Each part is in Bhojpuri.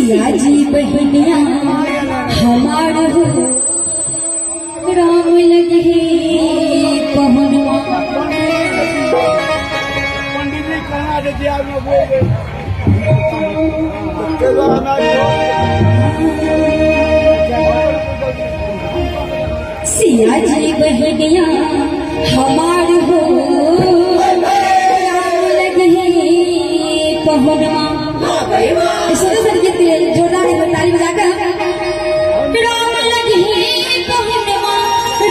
सिया जी बहनिया हमार हो राम लगे पहुनवा। सिया जी बहनिया हमार हो राम लगे पहुनवा। जोरदार ताली बजाकर राम लगे पहुनवा,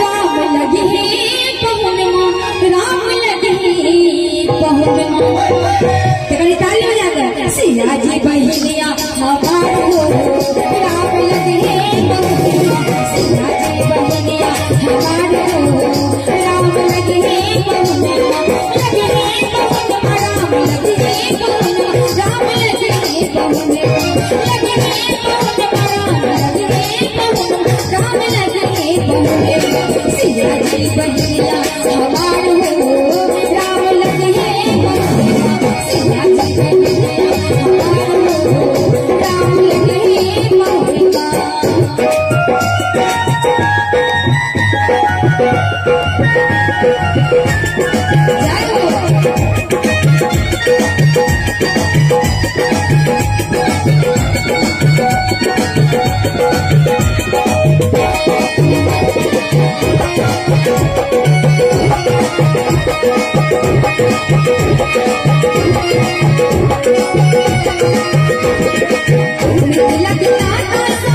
राम लगे पहुनवा, राम लगे पहुनवा। ताली बजाकर सिया जी बहनिया हमार हो राम लगे पहुनवा। सिया जी बहनिया हमार हो राम लगे पहुनवा, लगे पहुनवा, राम लगे पहुनवा, राम लगे पहुनवा, लगे पहुनवा, राम लगे पहुनवा। सिया जी बहनिया हमार हो राम लगे पहुनवा। सिया जी बहनिया हमार हो राम लगे पहुनवा। नगरिया राम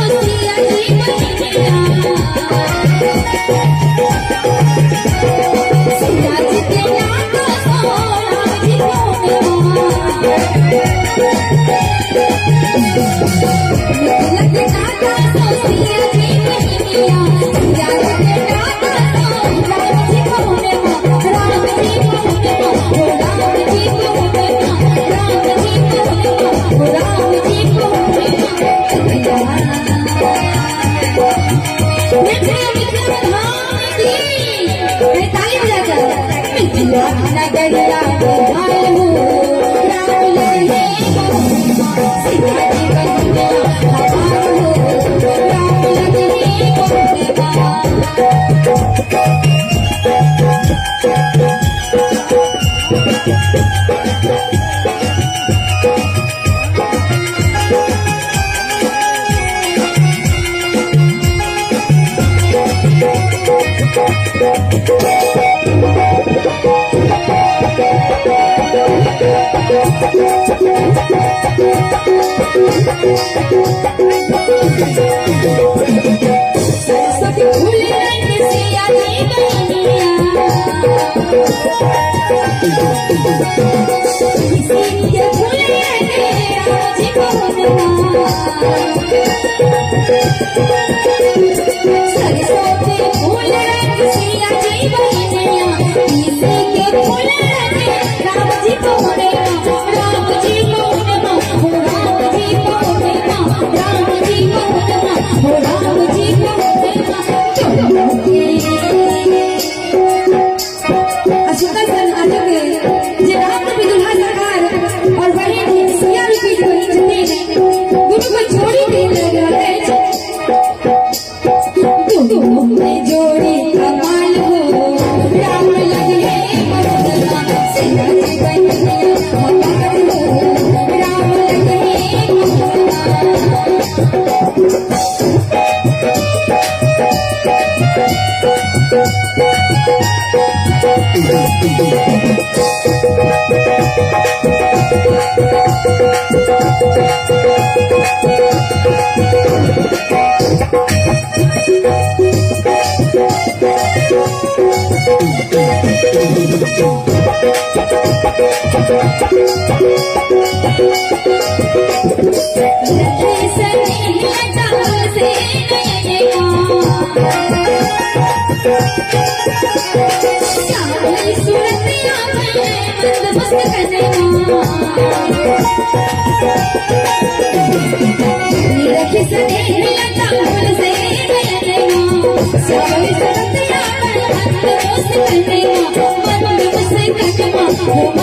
लगे सिया जी बहनिया हमार हो राम लगे पहुनवा। सरस्वती फूल रंग सिया जी बहनिया, के फूल रंग राम जी पहुनवा। सरस्वती फूल रंग सिया जी बहनिया, के फूल रंग राम जी पहुनवा। राम जी पहुनवा, राम जी पहुनवा, राम जी पहुनवा, राम जी पहुनवा। सुंदर आज के राम भी दुल्हा सरकार और बहन सिया भी दोनों को जोड़ी दे लगे दोनों में जोड़ी कमाल हो राम लगे पहुनवा। सिया जी बहनिया हमार हो राम लगे पहुनवा। Oh